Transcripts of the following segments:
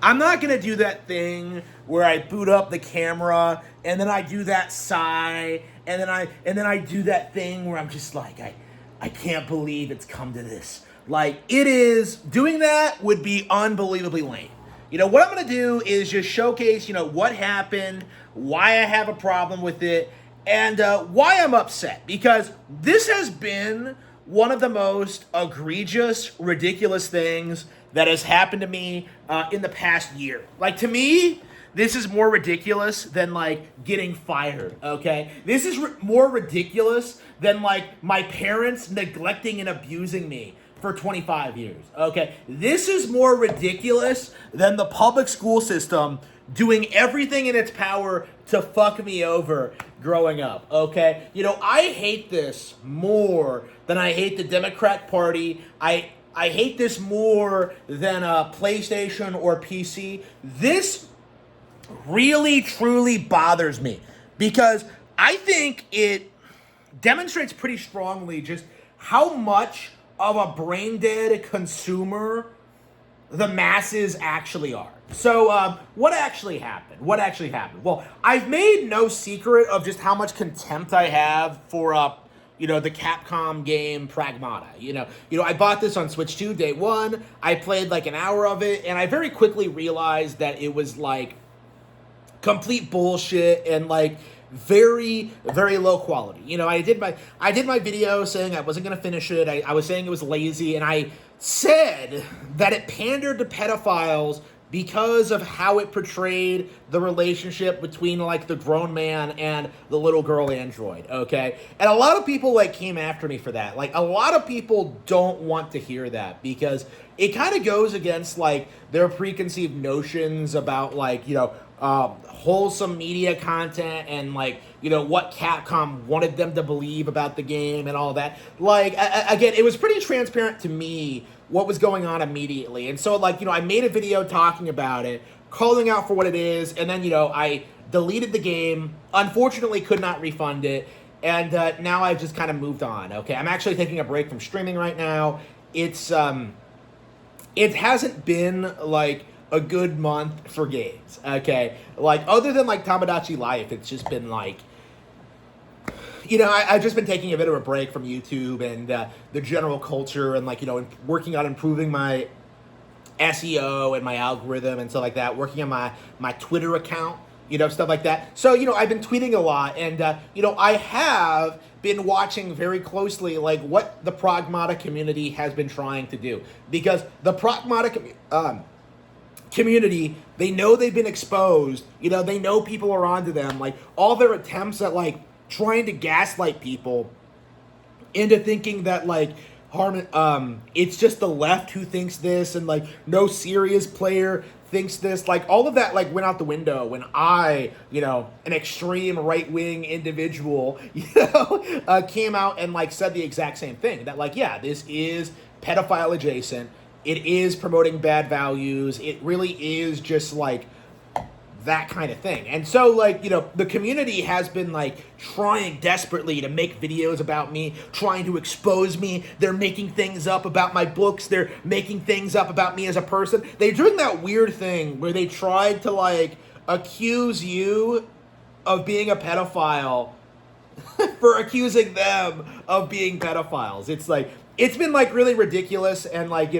I'm not gonna do that thing where I boot up the camera and then I do that sigh and then I do that thing where I'm just like I can't believe it's come to this. Like it is doing that would be unbelievably lame. What I'm gonna do is just showcase what happened, why I have a problem with it, and why I'm upset because this has been one of the most egregious, ridiculous things that has happened to me in the past year. Like, to me, this is more ridiculous than, like, getting fired, okay? This is more ridiculous than, like, my parents neglecting and abusing me for 25 years, okay? This is more ridiculous than the public school system doing everything in its power to fuck me over growing up, okay? I hate this more than I hate the Democrat Party. I hate this more than a PlayStation or PC. This really, truly bothers me because I think it demonstrates pretty strongly just how much of a brain dead consumer the masses actually are. So, what actually happened? What actually happened? Well, I've made no secret of just how much contempt I have for, the Capcom game Pragmata. I bought this on Switch 2 day one. I played like an hour of it, and I very quickly realized that it was like complete bullshit and like very, very low quality. I did my video saying I wasn't gonna finish it. I was saying it was lazy, and I said that it pandered to pedophiles because of how it portrayed the relationship between like the grown man and the little girl android, okay? And a lot of people like came after me for that. Like a lot of people don't want to hear that because it kind of goes against like their preconceived notions about like, wholesome media content and like, what Capcom wanted them to believe about the game and all that. Like, again, it was pretty transparent to me what was going on immediately. And so, like, I made a video talking about it, calling out for what it is, and then, I deleted the game, unfortunately could not refund it, and now I've just kind of moved on, okay? I'm actually taking a break from streaming right now. It hasn't been, like, a good month for games, okay? Like, other than, like, Tamagotchi Life, it's just been, like, I've just been taking a bit of a break from YouTube and the general culture and, like, working on improving my SEO and my algorithm and stuff like that, working on my Twitter account, stuff like that. So, I've been tweeting a lot and, I have been watching very closely, like, what the Pragmata community has been trying to do. Because the Pragmata community, they know they've been exposed, they know people are onto them, like, all their attempts at, like, trying to gaslight people into thinking that, like, Harman, it's just the left who thinks this, and, like, no serious player thinks this. Like, all of that, like, went out the window when I, an extreme right-wing individual, came out and, like, said the exact same thing. That, like, yeah, this is pedophile adjacent. It is promoting bad values. It really is just, like, that kind of thing. And so, like, the community has been, like, trying desperately to make videos about me, trying to expose me. They're making things up about my books. They're making things up about me as a person. They're doing that weird thing where they tried to, like, accuse you of being a pedophile for accusing them of being pedophiles. It's, like, it's been, like, really ridiculous and, like,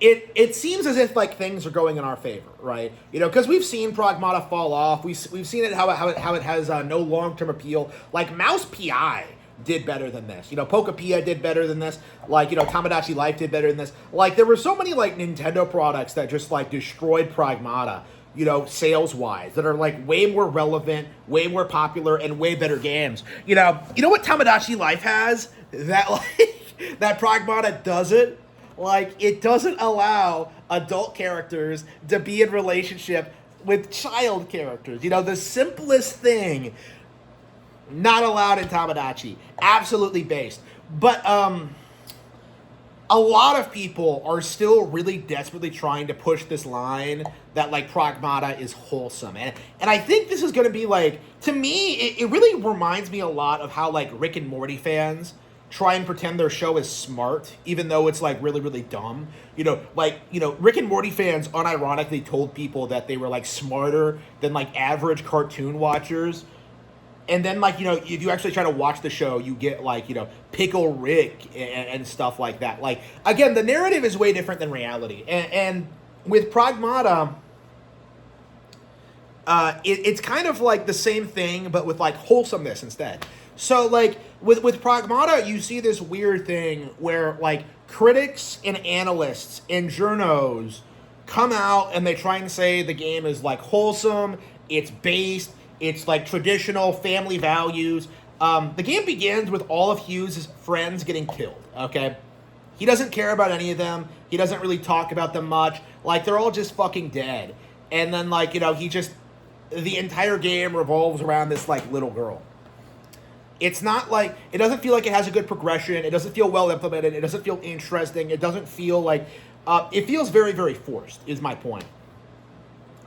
It seems as if, like, things are going in our favor, right? Because we've seen Pragmata fall off. We've seen it how it has no long-term appeal. Like, Mouse PI did better than this. Pokapia did better than this. Like, Tamagotchi Life did better than this. Like, there were so many, like, Nintendo products that just, like, destroyed Pragmata, sales-wise, that are, like, way more relevant, way more popular, and way better games. You know what Tamagotchi Life has that, like, that Pragmata doesn't? Like, it doesn't allow adult characters to be in relationship with child characters. The simplest thing not allowed in Tamagotchi. Absolutely based. But a lot of people are still really desperately trying to push this line that, like, Pragmata is wholesome. And I think this is going to be, like, to me, it really reminds me a lot of how, like, Rick and Morty fans try and pretend their show is smart, even though it's like really, really dumb. Rick and Morty fans unironically told people that they were like smarter than like average cartoon watchers. And then if you actually try to watch the show, you get Pickle Rick and stuff like that. Like, again, the narrative is way different than reality. And with Pragmata, it's kind of like the same thing, but with like wholesomeness instead. So like with Pragmata, you see this weird thing where like critics and analysts and journos come out and they try and say the game is like wholesome, it's based, it's like traditional family values. The game begins with all of Hughes' friends getting killed, okay? He doesn't care about any of them. He doesn't really talk about them much. Like, they're all just fucking dead. And then, the entire game revolves around this, little girl. It's not it doesn't feel like it has a good progression. It doesn't feel well implemented. It doesn't feel interesting. It doesn't feel like, it feels very, very forced, is my point.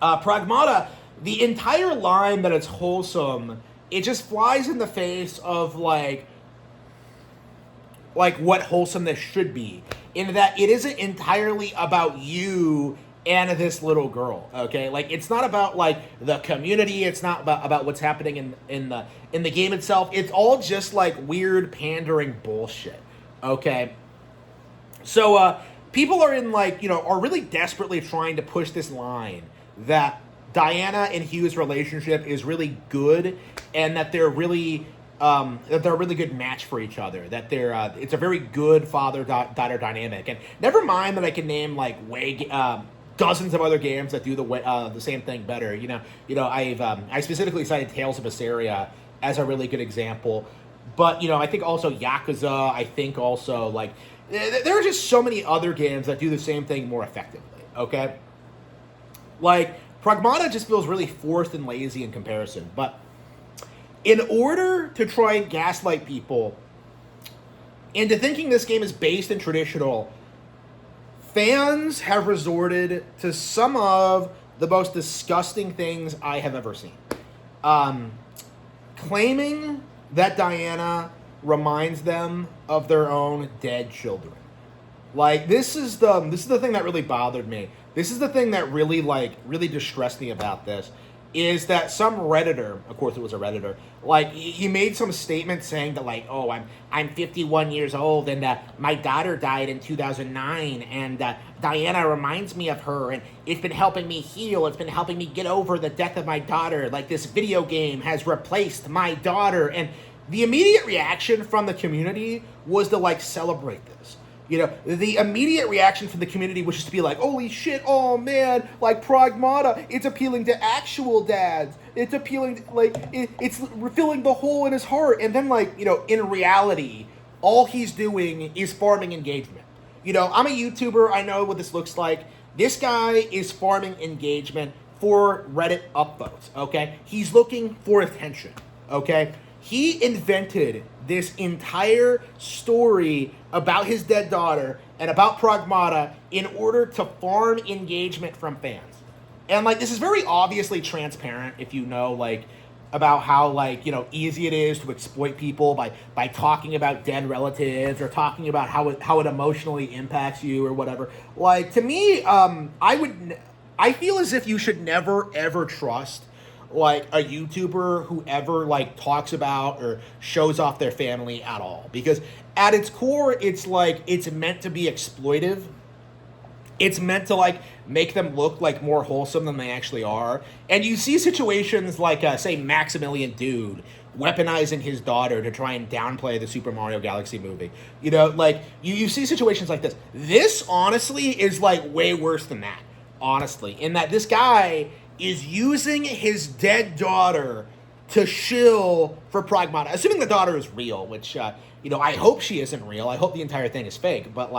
Pragmata, the entire line that it's wholesome, it just flies in the face of, what wholesomeness should be, in that it isn't entirely about you and this little girl, okay? It's not about, the community. It's not about what's happening in the game itself. It's all just, weird pandering bullshit, okay? So, people are are really desperately trying to push this line that Diana and Hugh's relationship is really good, and that they're really a really good match for each other. That it's a very good father-daughter dynamic. And never mind that I can name dozens of other games that do the same thing better. I specifically cited Tales of Berseria as a really good example, but I think also Yakuza. I think also there are just so many other games that do the same thing more effectively. Okay, Pragmata just feels really forced and lazy in comparison. But in order to try and gaslight people into thinking this game is based in traditional, fans have resorted to some of the most disgusting things I have ever seen. Claiming that Diana reminds them of their own dead children. This is the thing that really bothered me. This is the thing that really distressed me about this, is that some Redditor, of course it was a Redditor, he made some statement saying that I'm 51 years old and my daughter died in 2009 and Diana reminds me of her and it's been helping me heal, it's been helping me get over the death of my daughter, this video game has replaced my daughter. And the immediate reaction from the community was to celebrate this. The immediate reaction from the community was just to be holy shit, oh man, Pragmata, it's appealing to actual dads. It's appealing, it's filling the hole in his heart. And then, in reality, all he's doing is farming engagement. I'm a YouTuber, I know what this looks like. This guy is farming engagement for Reddit upvotes, okay? He's looking for attention, okay? He invented this entire story about his dead daughter and about Pragmata in order to farm engagement from fans. And this is very obviously transparent if you know about how easy it is to exploit people by talking about dead relatives or talking about how it emotionally impacts you or whatever. To me, I feel as if you should never ever trust a YouTuber who ever talks about or shows off their family at all, because at its core it's it's meant to be exploitive. It's meant to make them look more wholesome than they actually are. And you see situations say Maximilian Dude weaponizing his daughter to try and downplay the Super Mario Galaxy movie. You see situations like this. This honestly is way worse than that, honestly, in that this guy is using his dead daughter to shill for Pragmata, assuming the daughter is real, which, I hope she isn't real. I hope the entire thing is fake. But,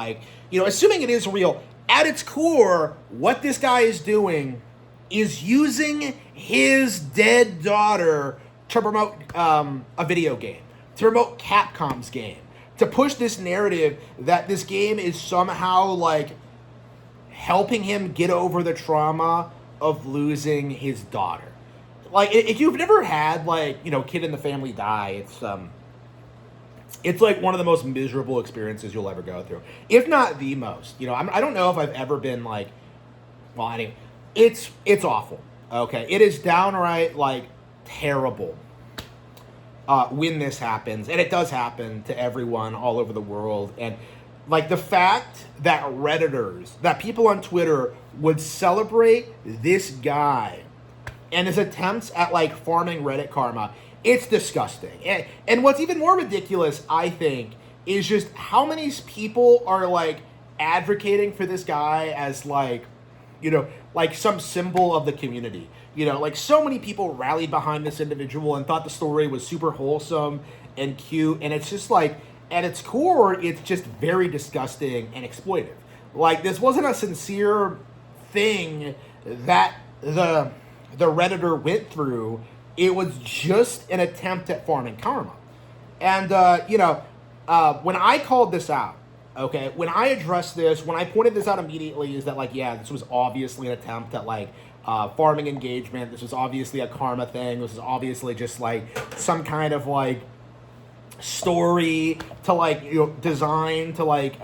assuming it is real, at its core, what this guy is doing is using his dead daughter to promote a video game, to promote Capcom's game, to push this narrative that this game is somehow, helping him get over the trauma of losing his daughter. If you've never had kid in the family die, it's like one of the most miserable experiences you'll ever go through, if not the most. I don't know if I've ever been like, well, anyway, it's awful. Okay, it is downright like terrible when this happens, and it does happen to everyone all over the world. And like the fact that Redditors, that people on Twitter would celebrate this guy and his attempts at like farming Reddit karma, it's disgusting. And what's even more ridiculous, I think, is just how many people are like advocating for this guy as like, like some symbol of the community. Like so many people rallied behind this individual and thought the story was super wholesome and cute. And it's just like, at its core, it's just very disgusting and exploitive. Like, this wasn't a sincere thing that the Redditor went through. It was just an attempt at farming karma. And, when I called this out, okay, when I addressed this, when I pointed this out immediately, is that, like, yeah, this was obviously an attempt at, like, farming engagement. This was obviously a karma thing. This was obviously just, like, some kind of, like, story to, like, design to, like,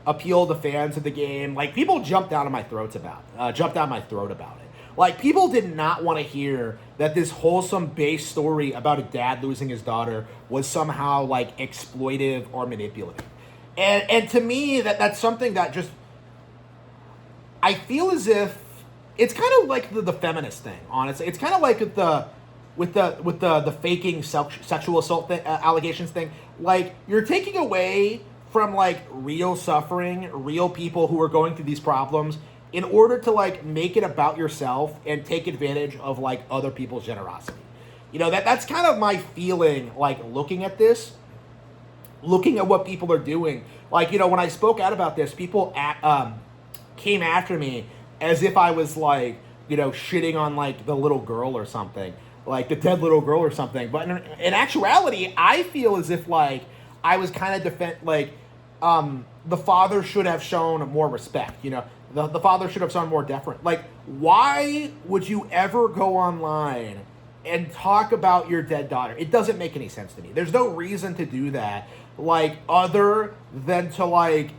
appeal to fans of the game. Like, people jumped down my throat about it. Like, people did not want to hear that this wholesome base story about a dad losing his daughter was somehow, like, exploitive or manipulative. And to me, that's something that just, I feel as if, it's kind of like the feminist thing, honestly. It's kind of like with the faking sexual assault allegations thing. Like, you're taking away from, like, real suffering, real people who are going through these problems, in order to, like, make it about yourself and take advantage of, like, other people's generosity. That's kind of my feeling, like, looking at this, looking at what people are doing. Like, when I spoke out about this, people came after me as if I was, like, shitting on, like, the little girl or something, like the dead little girl or something. But in actuality, I feel as if, like, I was kind of the father should have shown more respect, The father should have shown more deference. Like, why would you ever go online and talk about your dead daughter? It doesn't make any sense to me. There's no reason to do that, like, other than to, like,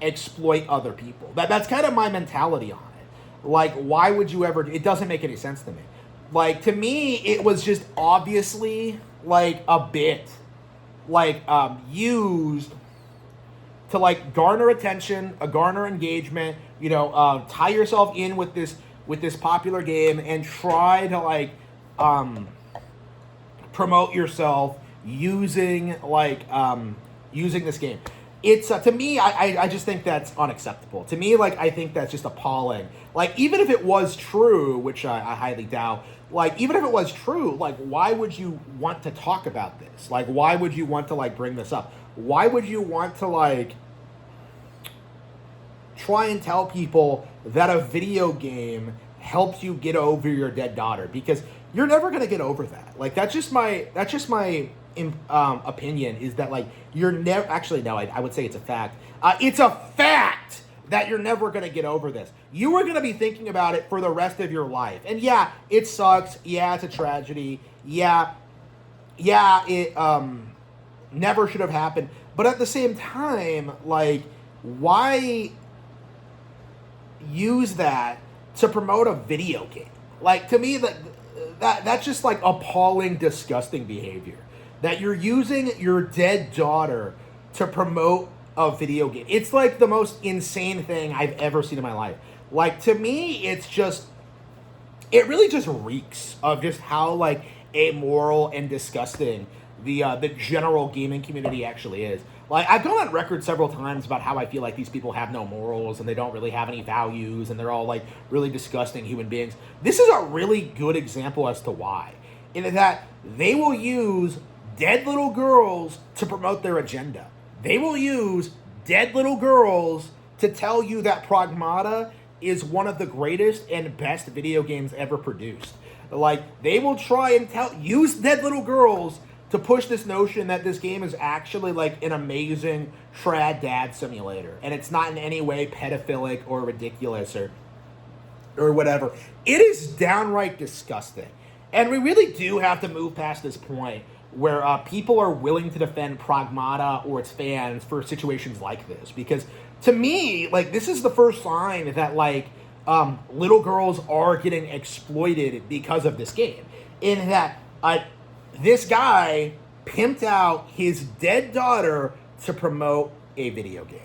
exploit other people. That's kind of my mentality on it. Like, why would you ever? It doesn't make any sense to me. Like, to me, it was just obviously, like, a bit, like, used to, like, garner attention, garner engagement, tie yourself in with this popular game and try to, like, promote yourself using this game. It's to me, I just think that's unacceptable. To me, like, I think that's just appalling. Like, even if it was true, which I highly doubt, like, even if it was true, like, why would you want to talk about this? Like, why would you want to, like, bring this up? Why would you want to, like, try and tell people that a video game helps you get over your dead daughter? Because you're never going to get over that. Like, that's just my opinion, is that, like, you're never, actually, no, I would say it's a fact. It's a fact that you're never going to get over this. You are going to be thinking about it for the rest of your life. And yeah, it sucks. Yeah, it's a tragedy. Yeah, it never should have happened. But at the same time, like, why use that to promote a video game? Like, to me, that's just, like, appalling, disgusting behavior. That you're using your dead daughter to promote a video game. It's, like, the most insane thing I've ever seen in my life. Like, to me, it's just, it really just reeks of just how, like, amoral and disgusting the general gaming community actually is. Like, I've gone on record several times about how I feel like these people have no morals and they don't really have any values and they're all, like, really disgusting human beings. This is a really good example as to why. In that they will use dead little girls to promote their agenda. They will use dead little girls to tell you that Pragmata is one of the greatest and best video games ever produced. Like, they will try and use dead little girls to push this notion that this game is actually, like, an amazing trad dad simulator. And it's not in any way pedophilic or ridiculous or whatever. It is downright disgusting. And we really do have to move past this point where people are willing to defend Pragmata or its fans for situations like this. Because to me, like, this is the first sign that, like, little girls are getting exploited because of this game. In that this guy pimped out his dead daughter to promote a video game.